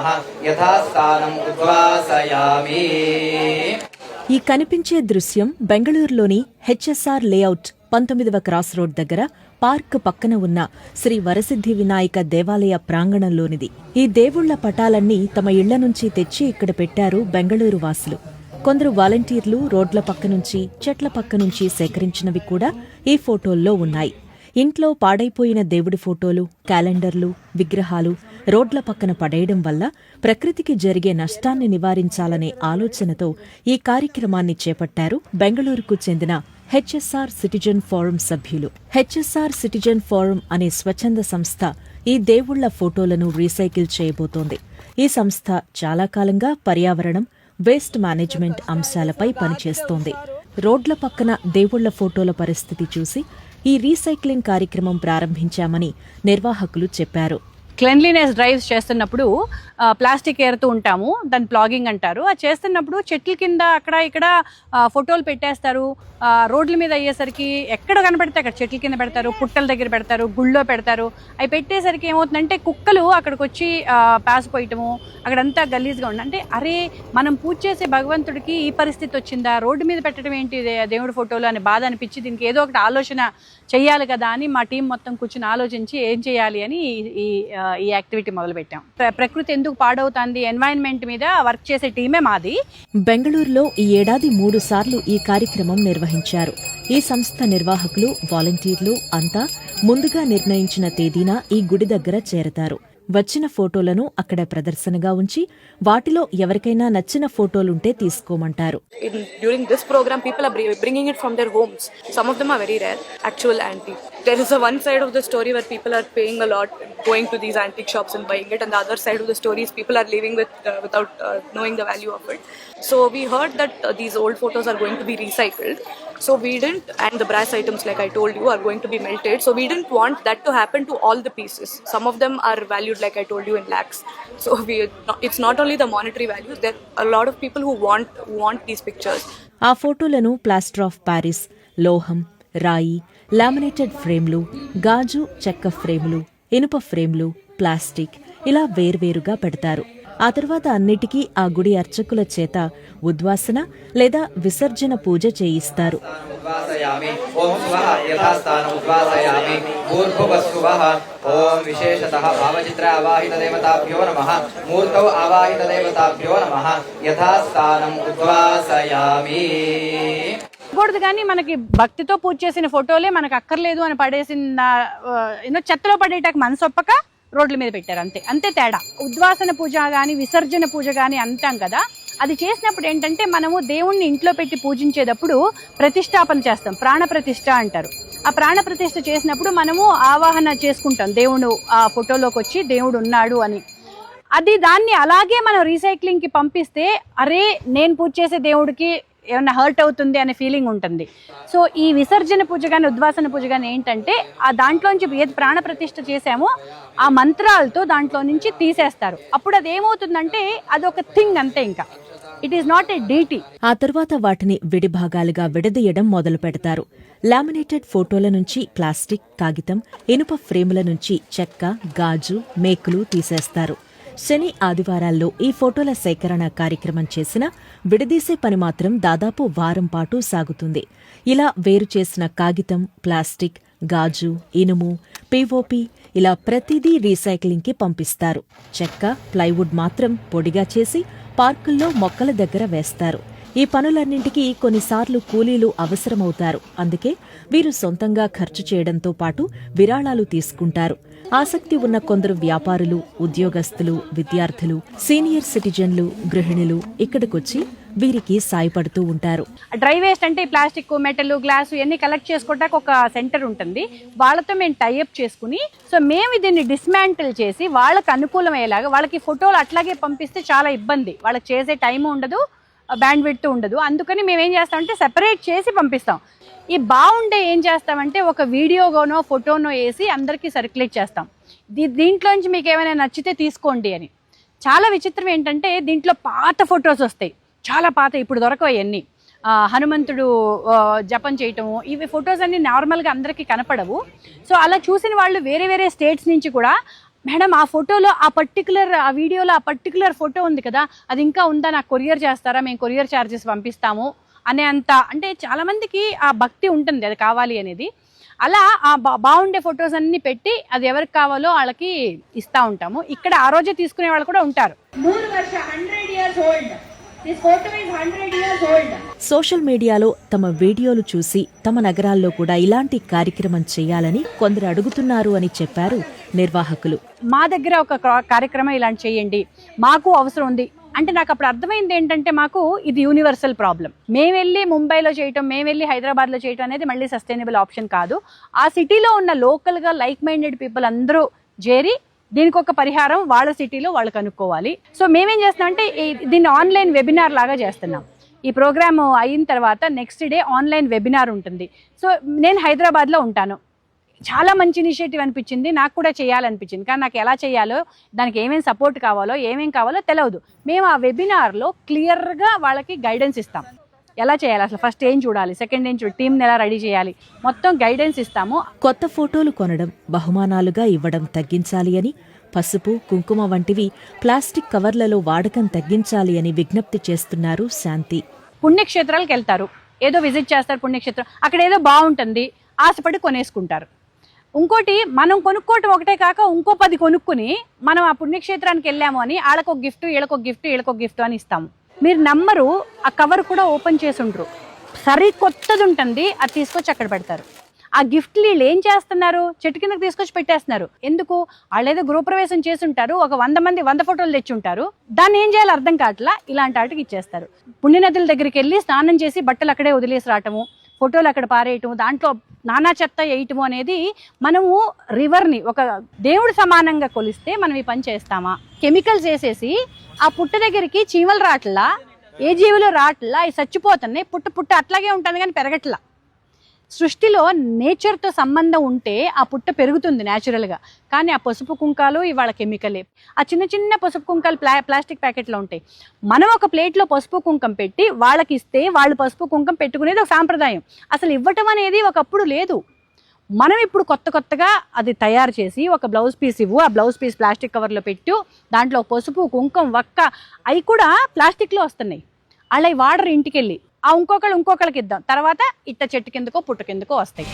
నమః యథాస్థానం ఉద్వాసయామి. ఈ కనిపించే దృశ్యం బెంగళూరులోని హెచ్ఎస్ఆర్ లేఅవుట్ 19వ క్రాస్ రోడ్ దగ్గర పార్క్ పక్కన ఉన్న శ్రీ వరసిద్ధి వినాయక దేవాలయ ప్రాంగణంలోనిది. ఈ దేవుళ్ల పటాలన్నీ తమ ఇళ్ల నుంచి తెచ్చి ఇక్కడ పెట్టారు బెంగళూరు వాసులు. కొందరు వాలంటీర్లు రోడ్ల పక్క నుంచి చెట్ల పక్క నుంచి సేకరించినవి కూడా ఈ ఫోటోల్లో ఉన్నాయి. ఇంట్లో పాడైపోయిన దేవుడి ఫోటోలు, క్యాలెండర్లు, విగ్రహాలు రోడ్ల పక్కన పడేయడం వల్ల ప్రకృతికి జరిగే నష్టాన్ని నివారించాలనే ఆలోచనతో ఈ కార్యక్రమాన్ని చేపట్టారు బెంగళూరుకు చెందిన హెచ్ఎస్ఆర్ సిటిజన్ ఫోరం సభ్యులు. హెచ్ఎస్ఆర్ సిటిజన్ ఫోరం అనే స్వచ్ఛంద సంస్థ ఈ దేవుళ్ల ఫోటోలను రీసైకిల్ చేయబోతోంది. ఈ సంస్థ చాలా కాలంగా పర్యావరణం, వేస్ట్ మేనేజ్మెంట్ అంశాలపై పనిచేస్తోంది. రోడ్ల పక్కన దేవుళ్ల ఫోటోల పరిస్థితి చూసి ఈ రీసైక్లింగ్ కార్యక్రమం ప్రారంభించామని నిర్వాహకులు చెప్పారు. క్లెన్లీనెస్ డ్రైవ్స్ చేస్తున్నప్పుడు ప్లాస్టిక్ ఏరుతూ ఉంటాము, దాన్ని ప్లాగింగ్ అంటారు. అది చేస్తున్నప్పుడు చెట్ల కింద అక్కడ ఇక్కడ ఫోటోలు పెట్టేస్తారు. రోడ్ల మీద అయ్యేసరికి ఎక్కడ కనబడితే అక్కడ చెట్ల కింద పెడతారు, పుట్టల దగ్గర పెడతారు, గుళ్ళో పెడతారు. అవి పెట్టేసరికి ఏమవుతుందంటే కుక్కలు అక్కడికి వచ్చి పాసిపోయటము, అక్కడంతా గలీజ్గా ఉంది. అంటే అరే మనం పూజ చేసే భగవంతుడికి ఈ పరిస్థితి వచ్చిందా, రోడ్డు మీద పెట్టడం ఏంటి దేవుడి ఫోటోలు అనే బాధ అనిపించి దీనికి ఏదో ఒకటి ఆలోచన చెయ్యాలి కదా అని మా టీం మొత్తం కూర్చొని ఆలోచించి ఏం చేయాలి అని ఈ యాక్టివిటీ మొదలుపెట్టాం. ప్రకృతి ఎందుకు పాడవుతుంది, ఎన్వైరన్మెంట్ మీద వర్క్ చేసే టీమే మాది. బెంగళూరులో ఈ ఏడాది 3 సార్లు ఈ కార్యక్రమం నిర్వహించారు. ఈ సంస్థ నిర్వాహకులు, వాలంటీర్లు అంతా ముందుగా నిర్ణయించిన తేదీన ఈ గుడి దగ్గర చేరతారు. వచ్చిన ఫోటోలను అక్కడ ప్రదర్శనగా ఉంచి వాటిలో ఎవరికైనా నచ్చిన ఫోటోలుంటే తీసుకోమంటారు. During this program, people are bringing it from their homes. Some of them are very rare, actual antique. There is one side of the story where people are paying a lot, going to these antique shops and buying it, and the other side of the story is people are leaving without knowing the value of it. So we heard that these old photos are going to be recycled. So we didn't, and the brass items, like I told you, are going to be melted. So we didn't want that to happen to all the pieces. Some of them are valued, like I told you, in lakhs. So it's not only the monetary values. There are a lot of people who want these pictures. ఆ ఫోటోలను plaster of Paris, లోహం, రాయి, laminated ఫ్రేమ్లు, గాజు, చెక్క ఫ్రేములు, ఇనుప ఫ్రేమ్లు, plastic ఇలా వేర్వేరుగా పెడతారు. ఆ తర్వాత అన్నిటికీ ఆ గుడి అర్చకుల చేత ఉద్వాసన లేదా విసర్జన పూజ చేయిస్తారు. ఓం విశేషతః భావచిత్ర ఆవాహిత దేవతాభ్యో నమః మూర్తౌ ఆవాహిత దేవతాభ్యో నమః యథాస్థానం ఉద్వాసయామి. కూడదు కానీ మనకి భక్తితో పూజ చేసిన ఫోటోలే మనకు అక్కర్లేదు అని పడేసిన చెత్తలో పడేటానికి మనసొప్పక రోడ్ల మీద పెట్టారు. అంతే తేడా. ఉద్వాసన పూజ కానీ విసర్జన పూజ కానీ అంటాం కదా, అది చేసినప్పుడు ఏంటంటే మనము దేవుణ్ణి ఇంట్లో పెట్టి పూజించేటప్పుడు ప్రతిష్టాపన చేస్తాం, ప్రాణ ప్రతిష్ఠ అంటారు. ఆ ప్రాణ ప్రతిష్ఠ చేసినప్పుడు మనము ఆవాహన చేసుకుంటాం, దేవుడు ఆ ఫోటోలోకి వచ్చి దేవుడు ఉన్నాడు అని. దాన్ని అలాగే మనం రీసైక్లింగ్కి పంపిస్తే అరే నేను పూజ చేసే దేవుడికి ఏమన్నా హర్ట్ అవుతుంది అనే ఫీలింగ్ ఉంటుంది. సో ఈ విసర్జన పూజ కానీ ఉద్వాసన పూజ కానీ ఏంటంటే ఆ దాంట్లోంచి ఏది ప్రాణ ప్రతిష్ఠ చేసామో ఆ మంత్రాలతో దాంట్లో నుంచి తీసేస్తారు. అప్పుడు అది ఏమవుతుందంటే అదొక థింగ్ అంతే, ఇంకా it is not a DT. ఆ తర్వాత వాటిని విడిభాగాలుగా విడదీయడం మొదలు పెడతారు. లామినేటెడ్ ఫోటోల నుంచి ప్లాస్టిక్, కాగితం, ఇనుప ఫ్రేముల నుంచి చెక్క, గాజు, మేకులు తీసేస్తారు. శని, ఆదివారాల్లో ఈ ఫోటోల సేకరణ కార్యక్రమం చేసినా విడదీసే పని మాత్రం దాదాపు వారం పాటు సాగుతుంది. ఇలా వేరు చేసిన కాగితం, ప్లాస్టిక్, గాజు, ఇనుము, పీఓపీ ఇలా ప్రతిదీ రీసైక్లింగ్కి పంపిస్తారు. చెక్క, ప్లైవుడ్ మాత్రం పొడిగా చేసి పార్కుల్లో మొక్కల దగ్గర వేస్తారు. ఈ పనులన్నింటికీ కొన్నిసార్లు కూలీలు అవసరమవుతారు. అందుకే వీరు సొంతంగా ఖర్చు చేయడంతో పాటు విరాళాలు తీసుకుంటారు. ఆసక్తి ఉన్న కొందరు వ్యాపారులు, ఉద్యోగస్తులు, విద్యార్థులు, సీనియర్ సిటిజన్లు, గృహిణులు ఇక్కడికొచ్చి వీరికి సాయపడుతూ ఉంటారు. డ్రై వేస్ట్ అంటే ప్లాస్టిక్, మెటల్, గ్లాసు ఇవన్నీ కలెక్ట్ చేసుకోవడానికి ఒక సెంటర్ ఉంటుంది. వాళ్ళతో మేము టైఅప్ చేసుకుని సో మేము దీన్ని డిస్మాంటిల్ చేసి వాళ్ళకి అనుకూలమయ్యేలాగా, వాళ్ళకి ఫోటోలు అట్లాగే పంపిస్తే చాలా ఇబ్బంది, వాళ్ళకి చేసే టైము ఉండదు, బ్యాండ్ విడ్త్ ఉండదు. అందుకని మేము ఏం చేస్తామంటే సెపరేట్ చేసి పంపిస్తాం. ఈ బాగుండే ఏం చేస్తామంటే ఒక వీడియోగానో ఫోటోనో వేసి అందరికీ సర్క్యులేట్ చేస్తాం. దీంట్లోంచి మీకు ఏమైనా నచ్చితే తీసుకోండి అని. చాలా విచిత్రం ఏంటంటే దీంట్లో పాత ఫొటోస్ వస్తాయి, చాలా పాత, ఇప్పుడు దొరకవు అవన్నీ. హనుమంతుడు జపం చేయటము, ఇవి ఫొటోస్ అన్ని నార్మల్గా అందరికీ కనపడవు. సో అలా చూసిన వాళ్ళు వేరే వేరే స్టేట్స్ నుంచి కూడా మేడం ఆ ఫోటోలో ఆ వీడియోలో ఆ పర్టికులర్ ఫోటో ఉంది కదా, అది ఇంకా ఉందా, నాకు కొరియర్ చేస్తారా, మేము కొరియర్ ఛార్జెస్ పంపిస్తాము అనే అంత, అంటే చాలా మందికి ఆ భక్తి ఉంటుంది అది కావాలి అనేది. అలా ఆ బాగుండే ఫొటోస్ అన్ని పెట్టి అది ఎవరికి కావాలో వాళ్ళకి ఇస్తూ ఉంటాము. ఇక్కడ ఆ రోజే తీసుకునే వాళ్ళు కూడా ఉంటారు. సోషల్ మీడియాలో తమ వీడియోలు చూసి తమ నగరాల్లో కూడా ఇలాంటి కార్యక్రమం చేయాలని కొందరు అడుగుతున్నారు అని చెప్పారు నిర్వాహకులు. మా దగ్గర ఒక కార్యక్రమం ఇలాంటి చేయండి, మాకు అవసరం ఉంది అంటే నాకు అప్పుడు అర్థమైంది ఏంటంటే మాకు ఇది యూనివర్సల్ ప్రాబ్లం. మేము వెళ్ళి ముంబైలో చేయటం, మేము వెళ్ళి హైదరాబాద్లో చేయటం అనేది మళ్ళీ సస్టైనబుల్ ఆప్షన్ కాదు. ఆ సిటీలో ఉన్న లోకల్గా లైక్ మైండెడ్ పీపుల్ అందరూ చేరి దీనికి ఒక పరిహారం వాళ్ళ సిటీలో వాళ్ళు కనుక్కోవాలి. సో మేమేం చేస్తున్నాం అంటే దీన్ని ఆన్లైన్ వెబినార్ లాగా చేస్తున్నాం. ఈ ప్రోగ్రామ్ అయిన తర్వాత నెక్స్ట్ డే ఆన్లైన్ వెబినార్ ఉంటుంది. సో నేను హైదరాబాద్లో ఉంటాను, చాలా మంచి ఇనిషియేటివ్ అనిపించింది, నాకు కూడా చేయాలనిపించింది. కానీ నాకు ఎలా చేయాలో, దానికి ఏమేమి సపోర్ట్ కావాలో, ఏమేం కావాలో తెలియదు. మేము ఆ వెబినార్లో క్లియర్గా వాళ్ళకి గైడెన్స్ ఇస్తాం. ఎలా చేయాలి, అసలు ఫస్ట్ ఏం చూడాలి, సెకండ్ ఏం చూడాలి, టీంని ఎలా రెడీ చేయాలి, మొత్తం గైడెన్స్ ఇస్తాము. కొత్త ఫోటోలు కొనడం, బహుమానాలుగా ఇవ్వడం తగ్గించాలి అని, పసుపు, కుంకుమ వంటివి ప్లాస్టిక్ కవర్లలో వాడకం తగ్గించాలి అని విజ్ఞప్తి చేస్తున్నారు శాంతి. పుణ్యక్షేత్రాలకు వెళ్తారు, ఏదో విజిట్ చేస్తారు పుణ్యక్షేత్రం, అక్కడ ఏదో బాగుంటుంది ఆశపడి కొనేసుకుంటారు. ఇంకోటి మనం కొనుక్కోవటం ఒకటే కాక ఇంకో 10 కొనుక్కుని మనం ఆ పుణ్యక్షేత్రానికి వెళ్ళాము అని వాళ్ళకొక గిఫ్ట్, వీళ్ళకొక గిఫ్ట్, వీళ్ళకొక గిఫ్ట్ అని ఇస్తాము. మీరు నమ్మరు, ఆ కవర్ కూడా ఓపెన్ చేసి ఉండరు, సరి కొత్తది ఉంటుంది, అది తీసుకొచ్చి అక్కడ పెడతారు. ఆ గిఫ్ట్లు వీళ్ళు ఏం చేస్తున్నారు, చెట్టు కిందకి తీసుకొచ్చి పెట్టేస్తున్నారు. ఎందుకు, వాళ్ళు ఏదో గృహప్రవేశం చేసి ఉంటారు, ఒక 100 మంది 100 ఫోటోలు తెచ్చి ఉంటారు, దాన్ని ఏం చేయాలో అర్థం కావట్లా, ఇలాంటి వాటికి ఇచ్చేస్తారు. పుణ్యనదుల దగ్గరికి వెళ్ళి స్నానం చేసి బట్టలు అక్కడే వదిలేసి రావటము, ఫోటోలు అక్కడ పారేయటము, దాంట్లో నానా చెత్త వేయటము అనేది, మనము రివర్ని ఒక దేవుడు సమానంగా కొలిస్తే మనం ఈ పని చేస్తామా? కెమికల్స్ వేసేసి ఆ పుట్ట దగ్గరికి చీమలు రాట్లా, ఏ జీవులు రాట్లా, అవి చచ్చిపోతున్నాయి, పుట్ట అట్లాగే ఉంటుంది కానీ పెరగట్లా. సృష్టిలో నేచర్తో సంబంధం ఉంటే ఆ పుట్ట పెరుగుతుంది న్యాచురల్గా. కానీ ఆ పసుపు కుంకాలు ఇవాళ కెమికలే. ఆ చిన్న చిన్న పసుపు కుంకాలు ప్లాస్టిక్ ప్యాకెట్లో ఉంటాయి. మనం ఒక ప్లేట్లో పసుపు కుంకం పెట్టి వాళ్ళకి ఇస్తే వాళ్ళు పసుపు కుంకం పెట్టుకునేది ఒక సాంప్రదాయం. అసలు ఇవ్వటం అనేది ఒకప్పుడు లేదు. మనం ఇప్పుడు కొత్తగా అది తయారు చేసి ఒక బ్లౌజ్ పీస్ ఇవ్వు, ఆ బ్లౌజ్ పీస్ ప్లాస్టిక్ కవర్లో పెట్టు, దాంట్లో పసుపు కుంకం వక్క అవి కూడా ప్లాస్టిక్లో వస్తున్నాయి. అలా వాడరు ఇంటికి వెళ్ళి, ఆ ఇంకొకళ్ళకి ఇద్దాం, తర్వాత ఇట్ట చెట్టు కిందకో పుట్ట కిందకో వస్తాయి.